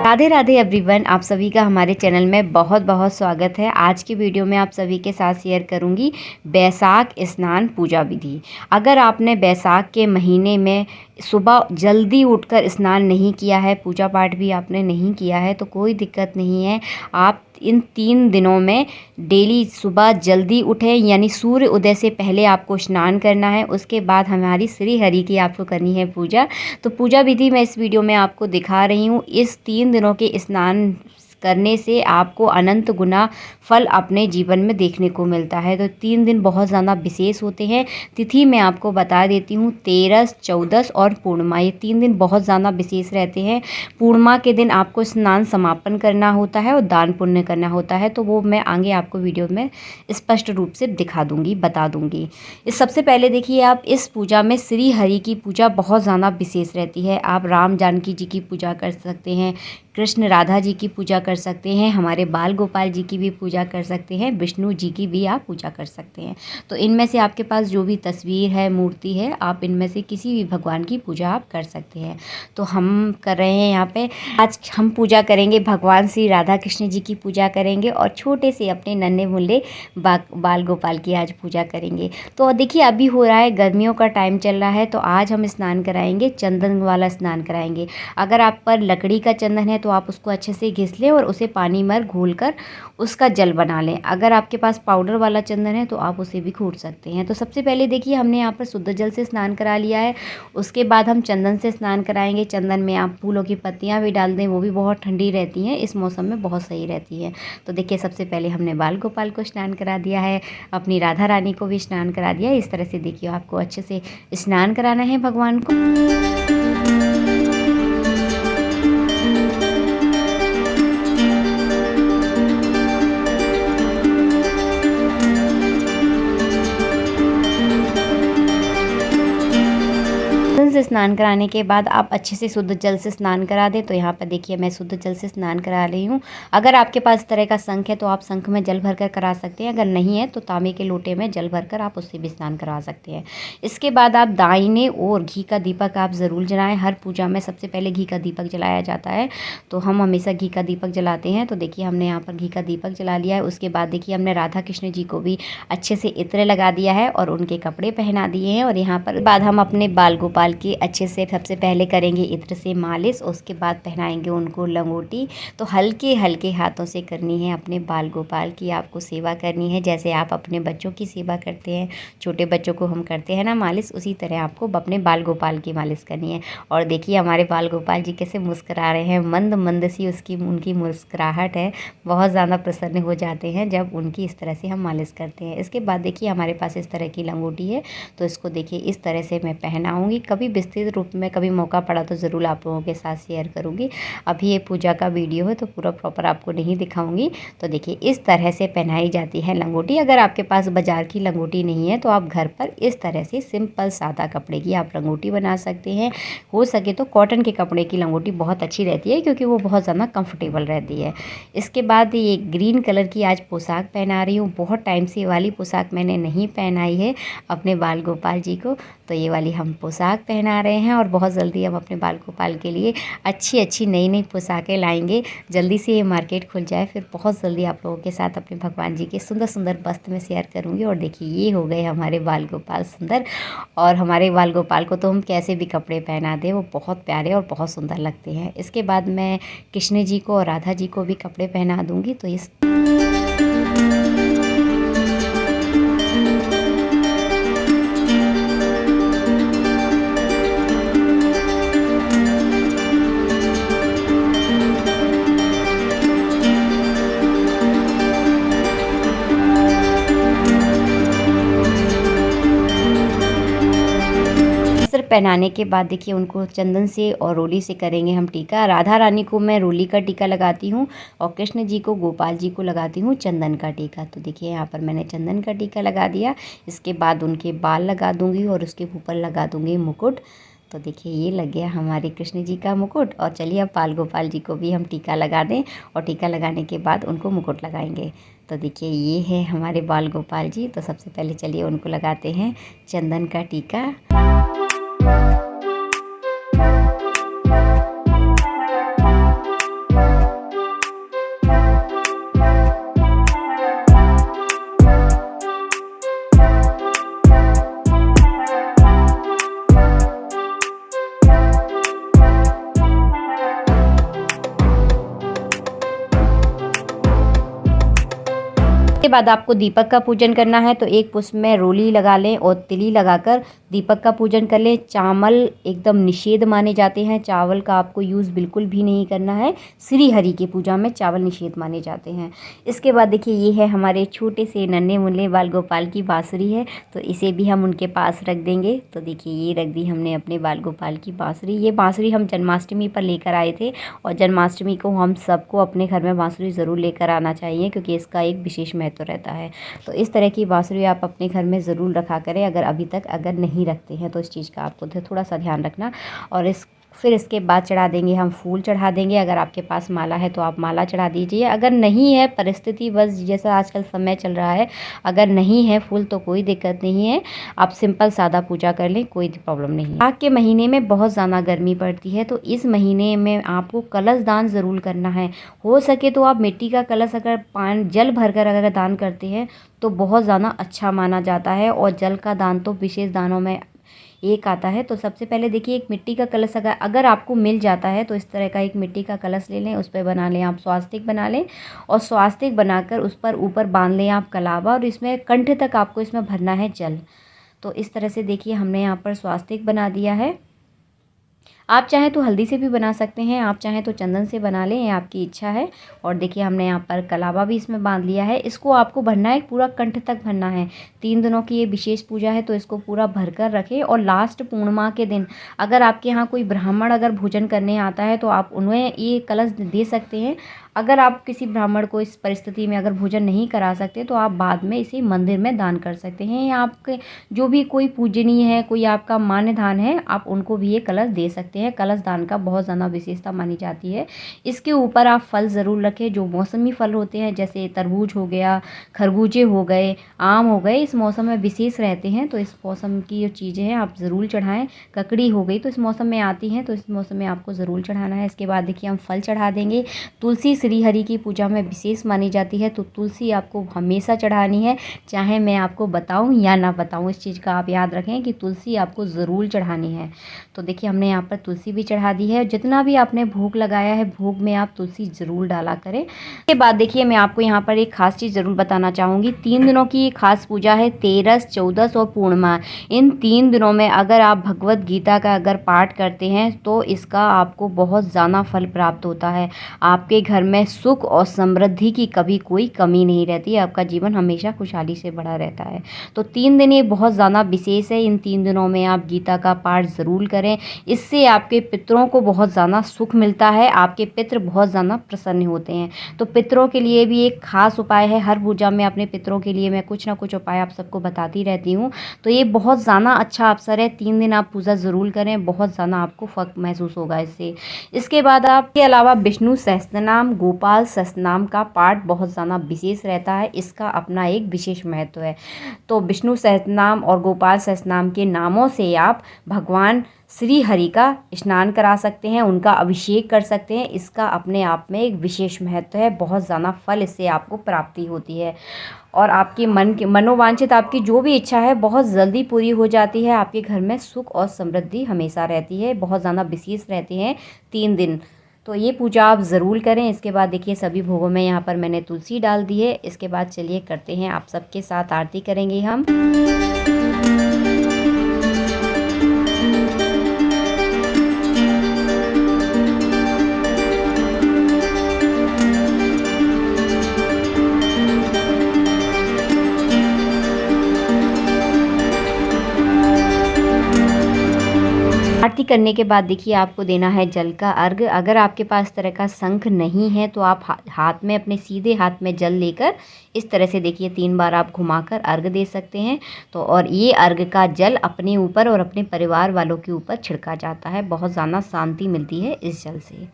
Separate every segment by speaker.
Speaker 1: Radhe Radhe everyone, आप सभी का हमारे चैनल में बहुत बहुत स्वागत है। आज की वीडियो में आप सभी के साथ शेयर करूंगी बैसाख स्नान पूजा विधि। अगर आपने बैसाख के महीने में सुबह जल्दी उठकर स्नान नहीं किया है, पूजा पाठ भी आपने नहीं किया है, तो कोई दिक्कत नहीं है। आप इन 3 दिनों में डेली सुबह जल्दी उठें, यानी सूर्य उदय से पहले आपको स्नान करना है। उसके बाद हमारी श्री हरि की आपको करनी है पूजा। तो पूजा विधि मैं इस वीडियो में आपको दिखा रही हूँ। इस 3 दिनों के स्नान करने से आपको अनंत गुना फल अपने जीवन में देखने को मिलता है। तो 3 दिन बहुत ज़्यादा विशेष होते हैं। तिथि मैं आपको बता देती हूँ, 13, 14 और पूर्णिमा, ये 3 दिन बहुत ज़्यादा विशेष रहते हैं। पूर्णिमा के दिन आपको स्नान समापन करना होता है और दान पुण्य करना होता है, तो वो मैं आगे आपको वीडियो में स्पष्ट रूप से दिखा दूँगी, बता दूँगी। इस सबसे पहले देखिए, आप इस पूजा में श्री हरि की पूजा बहुत ज़्यादा विशेष रहती है। आप राम जानकी जी की पूजा कर सकते हैं, कृष्ण राधा जी की पूजा कर सकते हैं, हमारे बाल गोपाल जी की भी पूजा कर सकते हैं, विष्णु जी की भी आप पूजा कर सकते हैं। तो इनमें से आपके पास जो भी तस्वीर है, मूर्ति है, आप इनमें से किसी भी भगवान की पूजा आप कर सकते हैं। तो हम कर रहे हैं यहाँ पे, आज हम पूजा करेंगे भगवान श्री राधा कृष्ण जी की पूजा करेंगे और छोटे से अपने नन्हे मुन्ने बाल गोपाल की आज पूजा करेंगे। तो देखिए, अभी हो रहा है, गर्मियों का टाइम चल रहा है, तो आज हम स्नान कराएंगे, चंदन वाला स्नान कराएंगे। अगर आप पर लकड़ी का चंदन है तो आप उसको अच्छे से घिस लें और उसे पानी में घोलकर उसका जल बना लें। अगर आपके पास पाउडर वाला चंदन है तो आप उसे भी घोट सकते हैं। तो सबसे पहले देखिए, हमने यहाँ पर शुद्ध जल से स्नान करा लिया है। उसके बाद हम चंदन से स्नान कराएंगे। चंदन में आप फूलों की पत्तियाँ भी डाल दें, वो भी बहुत ठंडी रहती हैं, इस मौसम में बहुत सही रहती है। तो देखिए, सबसे पहले हमने बाल गोपाल को स्नान करा दिया है, अपनी राधा रानी को भी स्नान करा दिया है। इस तरह से देखिए, आपको अच्छे से स्नान कराना है भगवान को। से स्नान कराने के बाद आप अच्छे से शुद्ध जल से स्नान करा दें। तो यहाँ पर देखिए, मैं शुद्ध जल से स्नान करा रही हूँ। अगर आपके पास इस तरह का शंख है तो आप शंख में जल भरकर करा सकते हैं। अगर नहीं है तो तांबे के लोटे में जल भरकर आप उससे भी स्नान करवा सकते हैं। इसके बाद आप दाहिने ओर घी का दीपक आप ज़रूर जलाएं। हर पूजा में सबसे पहले घी का दीपक जलाया जाता है, तो हम हमेशा घी का दीपक जलाते हैं। तो देखिए, हमने यहाँ पर घी का दीपक जला लिया है। उसके बाद देखिए, हमने राधा कृष्ण जी को भी अच्छे से इत्र लगा दिया है और उनके कपड़े पहना दिए हैं। और यहाँ पर बाद हम अपने बाल गोपाल की अच्छे से सबसे पहले करेंगे इत्र से मालिश, उसके बाद पहनाएंगे उनको लंगोटी। तो हल्के हल्के हाथों से करनी है अपने बाल गोपाल की, आपको सेवा करनी है। जैसे आप अपने बच्चों की सेवा करते हैं, छोटे बच्चों को हम करते हैं ना मालिश, उसी तरह आपको अपने बाल गोपाल की मालिश करनी है। और देखिए, हमारे बाल गोपाल जी कैसे मुस्कुरा रहे हैं, मंद मंद सी उनकी मुस्कुराहट है। बहुत ज़्यादा प्रसन्न हो जाते हैं जब उनकी इस तरह से हम मालिश करते हैं। इसके बाद देखिए, हमारे पास इस तरह की लंगोटी है, तो इसको देखिए इस तरह से मैं पहनाऊँगी। कभी विस्तृत रूप में कभी मौका पड़ा तो ज़रूर आप लोगों के साथ शेयर करूँगी। अभी ये पूजा का वीडियो है तो पूरा प्रॉपर आपको नहीं दिखाऊंगी। तो देखिए, इस तरह से पहनाई जाती है लंगोटी। अगर आपके पास बाजार की लंगोटी नहीं है तो आप घर पर इस तरह से सिंपल सादा कपड़े की आप लंगोटी बना सकते हैं। हो सके तो कॉटन के कपड़े की लंगोटी बहुत अच्छी रहती है, क्योंकि वो बहुत ज़्यादा कंफर्टेबल रहती है। इसके बाद ये ग्रीन कलर की आज पोशाक पहना रही हूँ। बहुत टाइम से ये वाली पोशाक मैंने नहीं पहनाई है अपने बाल गोपाल जी को, तो ये वाली हम पोशाक पहना रहे हैं। और बहुत जल्दी हम अपने बाल गोपाल के लिए अच्छी अच्छी नई नई पोशाकें लाएंगे। जल्दी से ये मार्केट खुल जाए, फिर बहुत जल्दी आप लोगों के साथ अपने भगवान जी के सुंदर सुंदर वस्त्र में शेयर करूंगी। और देखिए, ये हो गए हमारे बाल गोपाल सुंदर। और हमारे बाल गोपाल को तो हम कैसे भी कपड़े पहना दें, वो बहुत प्यारे और बहुत सुंदर लगते हैं। इसके बाद मैं कृष्ण जी को और राधा जी को भी कपड़े पहना दूँगी। तो इस वस्त्र पहनाने के बाद देखिए, उनको चंदन से और रोली से करेंगे हम टीका। राधा रानी को मैं रोली का टीका लगाती हूँ और कृष्ण जी को, गोपाल जी को लगाती हूँ चंदन का टीका। तो देखिए, यहाँ पर मैंने चंदन का टीका लगा दिया। इसके बाद उनके बाल लगा दूँगी और उसके ऊपर लगा दूँगी मुकुट। तो देखिए, ये लग गया हमारे कृष्ण जी का मुकुट। और चलिए, अब बाल गोपाल जी को भी हम टीका लगा दें और टीका लगाने के बाद उनको मुकुट लगाएंगे। तो देखिए ये है हमारे बाल गोपाल जी। तो सबसे पहले चलिए उनको लगाते हैं चंदन का टीका। के बाद आपको दीपक का पूजन करना है, तो एक पुष्प में रोली लगा लें और तिली लगाकर दीपक का पूजन कर लें। चावल एकदम निषेध माने जाते हैं, चावल का आपको यूज़ बिल्कुल भी नहीं करना है। श्री हरि की पूजा में चावल निषेध माने जाते हैं। इसके बाद देखिए ये है हमारे छोटे से नन्हे मुन्ने बाल गोपाल की बाँसुरी है, तो इसे भी हम उनके पास रख देंगे। तो देखिए ये रख दी हमने अपने बाल गोपाल की बाँसुरी। ये बाँसुरी हम जन्माष्टमी पर लेकर आए थे और जन्माष्टमी को हम सबको अपने घर में बाँसुरी ज़रूर लेकर आना चाहिए, क्योंकि इसका एक विशेष महत्व रहता है। तो इस तरह की बाँसुरी आप अपने घर में ज़रूर रखा करें। अगर अभी तक अगर नहीं रखते हैं तो इस चीज़ का आपको थोड़ा सा ध्यान रखना। और फिर इसके बाद चढ़ा देंगे हम फूल चढ़ा देंगे। अगर आपके पास माला है तो आप माला चढ़ा दीजिए, अगर नहीं है परिस्थिति बस जैसा आजकल समय चल रहा है, अगर नहीं है फूल तो कोई दिक्कत नहीं है, आप सिंपल सादा पूजा कर लें, कोई प्रॉब्लम नहीं। आग के महीने में बहुत ज़्यादा गर्मी पड़ती है, तो इस महीने में आपको कलश दान ज़रूर करना है। हो सके तो आप मिट्टी का कलश अगर जल भरकर अगर दान करते हैं तो बहुत ज़्यादा अच्छा माना जाता है। और जल का दान तो विशेष दानों में एक आता है। तो सबसे पहले देखिए एक मिट्टी का कलश अगर आपको मिल जाता है तो इस तरह का एक मिट्टी का कलश ले लें, उस पर बना लें आप स्वास्तिक बना लें और स्वास्तिक बनाकर उस पर ऊपर बांध लें आप कलावा, और इसमें कंठ तक आपको इसमें भरना है जल। तो इस तरह से देखिए हमने यहाँ पर स्वास्तिक बना दिया है। आप चाहें तो हल्दी से भी बना सकते हैं, आप चाहें तो चंदन से बना लें, ये आपकी इच्छा है। और देखिए हमने यहाँ पर कलावा भी इसमें बांध लिया है। इसको आपको भरना है, पूरा कंठ तक भरना है। 3 दिनों की ये विशेष पूजा है, तो इसको पूरा भर कर रखें। और लास्ट पूर्णिमा के दिन अगर आपके यहाँ कोई ब्राह्मण अगर भोजन करने आता है तो आप उन्हें ये कलश दे सकते हैं। अगर आप किसी ब्राह्मण को इस परिस्थिति में अगर भोजन नहीं करा सकते तो आप बाद में इसे मंदिर में दान कर सकते हैं, या आपके जो भी कोई पूजनीय है, कोई आपका मान्य दान है, आप उनको भी ये कलश दे सकते हैं। कलश दान का बहुत ज़्यादा विशेषता मानी जाती है। इसके ऊपर आप फल ज़रूर रखें, जो मौसमी फल होते हैं, जैसे तरबूज हो गया, खरबूजे हो गए, आम हो गए, इस मौसम में विशेष रहते हैं, तो इस मौसम की जो चीज़ें हैं आप ज़रूर चढ़ाएँ। ककड़ी हो गई तो इस मौसम में आती हैं, तो इस मौसम में आपको ज़रूर चढ़ाना है। इसके बाद देखिए हम फल चढ़ा देंगे। तुलसी श्री हरि की पूजा में विशेष मानी जाती है, तो तुलसी आपको हमेशा चढ़ानी है, चाहे मैं आपको बताऊं या ना बताऊं। इस चीज़ का आप याद रखें कि तुलसी आपको ज़रूर चढ़ानी है। तो देखिए हमने यहाँ पर तुलसी भी चढ़ा दी है। जितना भी आपने भोग लगाया है, भोग में आप तुलसी ज़रूर डाला करें। इसके बाद देखिए मैं आपको यहाँ पर एक खास चीज़ ज़रूर बताना चाहूँगी। 3 दिनों की खास पूजा है, 13, 14 और पूर्णिमा। इन 3 दिनों में अगर आप भगवत गीता का अगर पाठ करते हैं तो इसका आपको बहुत ज़्यादा फल प्राप्त होता है। आपके घर में सुख और समृद्धि की कभी कोई कमी नहीं रहती, आपका जीवन हमेशा खुशहाली से भरा रहता है। तो 3 दिन ये बहुत ज़्यादा विशेष है। इन 3 दिनों में आप गीता का पाठ ज़रूर करें, इससे आपके पितरों को बहुत ज़्यादा सुख मिलता है, आपके पितृ बहुत ज़्यादा प्रसन्न होते हैं। तो पितरों के लिए भी एक खास उपाय है। हर पूजा में अपने पितरों के लिए मैं कुछ ना कुछ उपाय आप सबको बताती रहती हूँ। तो ये बहुत ज़्यादा अच्छा अवसर है, 3 दिन आप पूजा ज़रूर करें, बहुत ज़्यादा आपको फ़र्क महसूस होगा इससे। इसके बाद आपके अलावा विष्णु सहस्त्रनाम, गोपाल सहस्त्रनाम का पाठ बहुत ज़्यादा विशेष रहता है, इसका अपना एक विशेष महत्व है। तो विष्णु सहस्त्रनाम और गोपाल सहस्त्रनाम के नामों से आप भगवान श्री हरि का स्नान करा सकते हैं, उनका अभिषेक कर सकते हैं। इसका अपने आप में एक विशेष महत्व है, बहुत ज़्यादा फल इससे आपको प्राप्ति होती है और आपके मन की मनोवांछित आपकी जो भी इच्छा है बहुत जल्दी पूरी हो जाती है। आपके घर में सुख और समृद्धि हमेशा रहती है, बहुत ज़्यादा विशेष रहते हैं 3 दिन। तो ये पूजा आप ज़रूर करें। इसके बाद देखिए सभी भोगों में यहाँ पर मैंने तुलसी डाल दी है। इसके बाद चलिए करते हैं, आप सबके साथ आरती करेंगे हम। आरती करने के बाद देखिए आपको देना है जल का अर्घ। अगर आपके पास इस तरह का शंख नहीं है तो आप हाथ में, अपने सीधे हाथ में जल लेकर इस तरह से देखिए 3 बार आप घुमाकर अर्घ दे सकते हैं। तो और ये अर्घ का जल अपने ऊपर और अपने परिवार वालों के ऊपर छिड़का जाता है। बहुत ज़्यादा शांति मिलती है इस जल से।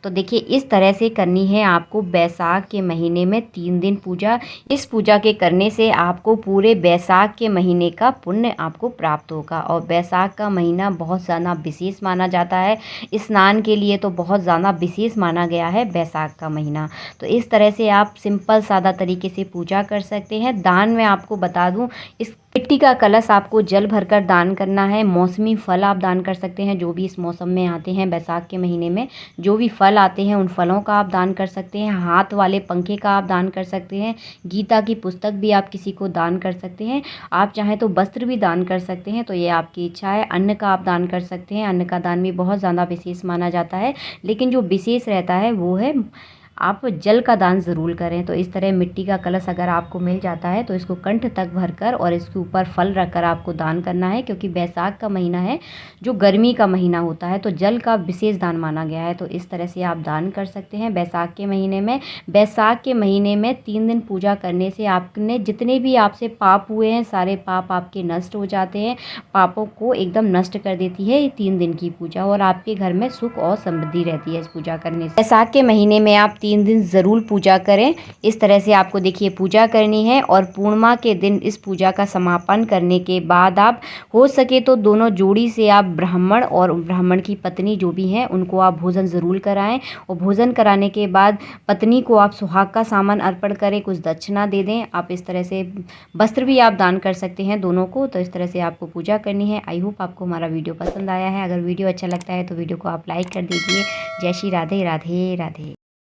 Speaker 1: तो देखिए इस तरह से करनी है आपको बैसाख के महीने में 3 दिन पूजा। इस पूजा के करने से आपको पूरे बैसाख के महीने का पुण्य आपको प्राप्त होगा। और बैसाख का महीना बहुत ज़्यादा विशेष माना जाता है। स्नान के लिए तो बहुत ज़्यादा विशेष माना गया है बैसाख का महीना। तो इस तरह से आप सिंपल सादा तरीके से पूजा कर सकते हैं। दान में आपको बता दूं, इस मिट्टी का कलश आपको जल भरकर दान करना है। मौसमी फल आप दान कर सकते हैं, जो भी इस मौसम में आते हैं। बैसाख के महीने में जो भी फल आते हैं उन फलों का आप दान कर सकते हैं। हाथ वाले पंखे का आप दान कर सकते हैं। गीता की पुस्तक भी आप किसी को दान कर सकते हैं। आप चाहें तो वस्त्र भी दान कर सकते हैं, तो ये आपकी इच्छा है। अन्न का आप दान कर सकते हैं। अन्न का दान भी बहुत ज़्यादा विशेष माना जाता है, लेकिन जो विशेष रहता है वो है आप जल का दान ज़रूर करें। तो इस तरह मिट्टी का कलश अगर आपको मिल जाता है तो इसको कंठ तक भरकर और इसके ऊपर फल रखकर आपको दान करना है, क्योंकि बैसाख का महीना है जो गर्मी का महीना होता है, तो जल का विशेष दान माना गया है। तो इस तरह से आप दान कर सकते हैं बैसाख के महीने में। बैसाख के महीने में 3 दिन पूजा करने से आपने जितने भी आपसे पाप हुए हैं सारे पाप आपके नष्ट हो जाते हैं। पापों को एकदम नष्ट कर देती है ये 3 दिन की पूजा, और आपके घर में सुख और समृद्धि रहती है इस पूजा करने से। बैसाख के महीने में आप 3 दिन ज़रूर पूजा करें। इस तरह से आपको देखिए पूजा करनी है। और पूर्णिमा के दिन इस पूजा का समापन करने के बाद आप हो सके तो दोनों जोड़ी से आप ब्राह्मण और ब्राह्मण की पत्नी जो भी हैं उनको आप भोजन ज़रूर कराएं। और भोजन कराने के बाद पत्नी को आप सुहाग का सामान अर्पण करें, कुछ दक्षिणा दे दें। आप इस तरह से वस्त्र भी आप दान कर सकते हैं दोनों को। तो इस तरह से आपको पूजा करनी है। आई होप आपको हमारा वीडियो पसंद आया है। अगर वीडियो अच्छा लगता है तो वीडियो को आप लाइक कर दीजिए। जय श्री राधे राधे राधे।